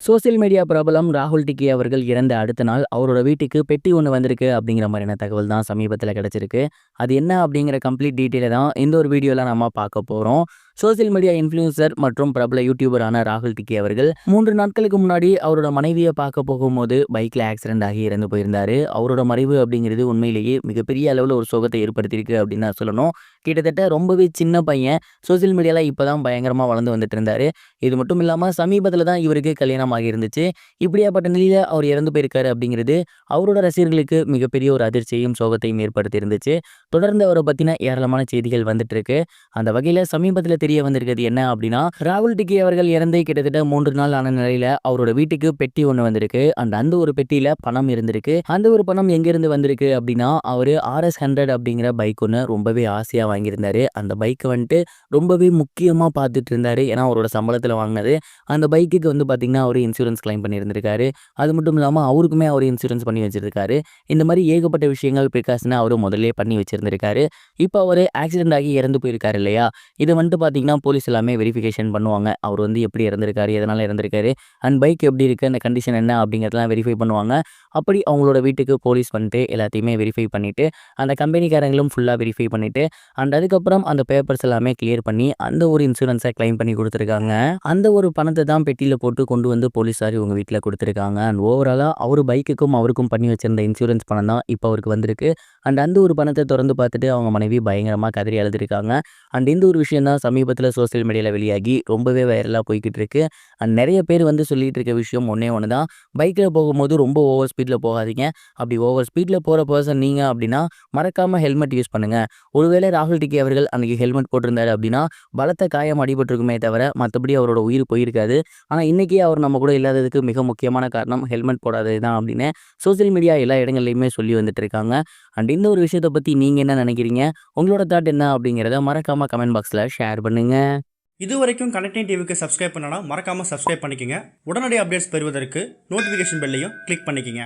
Social media பிரபலம் ராகுல் டிக்கி அவர்கள் இறந்த அடுத்த நாள் அவரோட வீட்டுக்கு பெட்டி ஒன்று வந்திருக்கு அப்படிங்கிற மாதிரியான தகவல் தான் சமீபத்தில் கிடைச்சிருக்கு. அது என்ன அப்படிங்கிற கம்ப்ளீட் டீட்டெயிலை தான் இந்த ஒரு வீடியோவில் நம்ம பார்க்க போகிறோம். சோசியல் மீடியா இன்ஃப்ளூயன்சர் மற்றும் பிரபல யூடியூபரான ராகுல் டிக்கி அவர்கள் 3 நாட்களுக்கு முன்னாடி அவரோட மனைவியை பார்க்க போகும்போது பைக்கில் ஆக்சிடென்ட் ஆகி இறந்து போயிருந்தாரு. அவரோட மறைவு அப்படிங்கிறது உண்மையிலேயே மிகப்பெரிய அளவில் ஒரு சோகத்தை ஏற்படுத்தியிருக்கு அப்படின்னு தான் சொல்லணும். கிட்டத்தட்ட ரொம்பவே சின்ன பையன் சோசியல் மீடியாவில் இப்போ தான் பயங்கரமாக வளர்ந்து வந்துட்டு இருந்தாரு. இது மட்டும் இல்லாமல் சமீபத்தில் தான் இவருக்கு கல்யாணம் ஆகி இருந்துச்சு. இப்படியாப்பட்ட நிலையில் அவர் இறந்து போயிருக்காரு அப்படிங்கிறது அவரோட ரசிகர்களுக்கு மிகப்பெரிய ஒரு அதிர்ச்சியையும் சோகத்தையும் ஏற்படுத்தி இருந்துச்சு. தொடர்ந்து அவரை பற்றின ஏராளமான செய்திகள் வந்துட்டு இருக்கு. அந்த வகையில் சமீபத்தில் தெரிய வந்திருக்கிறது என்ன அப்படின்னா, ராகுல் டிக்கி அவர்கள் இறந்து கிட்டத்தட்ட 3 நாள் ஆன நிலையில அவரோட வீட்டுக்கு பெட்டி ஒன்று வந்திருக்கு. அந்த ஒரு பெட்டியில பணம் இருந்திருக்கு. அந்த ஒரு பணம் எங்கிருந்து வந்திருக்கு அப்படின்னா, அவரு RS100 அப்படிங்கிற பைக் ஒன்று ரொம்பவே ஆசையா வாங்கியிருந்தாரு. அந்த பைக்கை வந்துட்டு ரொம்பவே முக்கியமா பார்த்துட்டு இருந்தாரு. ஏன்னா அவரோட சம்பளத்தில் வாங்கினது. அந்த பைக்குக்கு வந்து பார்த்தீங்கன்னா அவர் இன்சூரன்ஸ் கிளைம் பண்ணியிருந்திருக்காரு. அது மட்டும் இல்லாமல் அவருக்குமே அவர் இன்சூரன்ஸ் பண்ணி வச்சிருக்காரு. இந்த மாதிரி ஏகப்பட்ட விஷயங்கள் ப்ரிகாஷனை அவர் முதல்ல பண்ணி வச்சிருந்திருக்காரு. இப்போ அவர் ஆக்சிடென்ட் ஆகி இறந்து போயிருக்காரு இல்லையா, இதை வந்துட்டு பார்த்தீங்கன்னா போலீஸ் எல்லாமே வெரிஃபிகேஷன் பண்ணுவாங்க. அவர் வந்து எப்படி இறந்திருக்காரு, எதனால் இறந்திருக்காரு, அண்ட் பைக் எப்படி இருக்குது, அந்த கண்டிஷன் என்ன அப்படிங்கிறதெல்லாம் வெரிஃபை பண்ணுவாங்க. அப்படி அவங்களோட வீட்டுக்கு போலீஸ் வந்துட்டு எல்லாத்தையுமே வெரிஃபை பண்ணிவிட்டு அந்த கம்பெனிக்காரங்களும் ஃபுல்லாக வெரிஃபை பண்ணிவிட்டு அண்ட் அதுக்கப்புறம் அந்த பேப்பர்ஸ் எல்லாமே கிளியர் பண்ணி அந்த ஒரு இன்சூரன்ஸை கிளைம் பண்ணி கொடுத்துருக்காங்க. அந்த ஒரு பணத்தை தான் பெட்டியில் போட்டு கொண்டு வந்து போலீஸார் இவங்க வீட்டில் கொடுத்துருக்காங்க. அண்ட் ஓவராலாக அவர் பைக்குக்கும் அவருக்கும் பண்ணி வச்சிருந்த இன்சூரன்ஸ் பணம் தான் இப்போ அவருக்கு வந்திருக்கு. அண்ட் அந்த ஒரு பணத்தை திறந்து பார்த்துட்டு அவங்க மனைவி பயங்கரமாக கதறி எழுதிருக்காங்க. அண்ட் இந்த ஒரு விஷயம் தான் சமீபத்தில் சோசியல் மீடியாவில் வெளியாகி ரொம்பவே வைரலாக போய்கிட்டு இருக்கு. அண்ட் நிறைய பேர் வந்து சொல்லிட்டு இருக்க விஷயம் ஒன்றே ஒன்று தான், பைக்கில் போகும்போது ரொம்ப ஓவர் ஸ்பீடில் போகாதீங்க. அப்படி ஓவர் ஸ்பீடில் போகிற பர்சன் நீங்கள் அப்படின்னா மறக்காமல் ஹெல்மெட் யூஸ் பண்ணுங்கள். ஒருவேளை ராகுல் டிக்கி அவர்கள் அன்றைக்கி ஹெல்மெட் போட்டிருந்தாரு அப்படின்னா பலத்த காயம் அடிபட்டிருக்குமே தவிர மற்றபடி அவரோட உயிர் போயிருக்காது. ஆனால் இன்றைக்கி அவர் நம்ம கூட இல்லாததுக்கு மிக முக்கியமான காரணம் ஹெல்மெட் போடாதது தான் அப்படின்னு சோசியல் மீடியா எல்லா இடங்கள்லையுமே சொல்லி வந்துட்டு இருக்காங்க. அண்ட் இந்த ஒரு விஷயத்தை பற்றி நீங்கள் என்ன நினைக்கிறீங்க, உங்களோட தாட் என்ன அப்படிங்கிறத மறக்காமல் கமெண்ட் பாக்ஸில் ஷேர் பண்ணுங்கள். இது வரைக்கும் கனெக்டிங் டிவிக்கு சப்ஸ்கிரைப் பண்ணனா மறக்காமல் சப்ஸ்கிரைப் பண்ணிக்கங்க. உடனடி அப்டேட்ஸ் பெறுவதற்கு நோட்டிஃபிகேஷன் பெல்லையும் கிளிக் பண்ணிக்கங்க.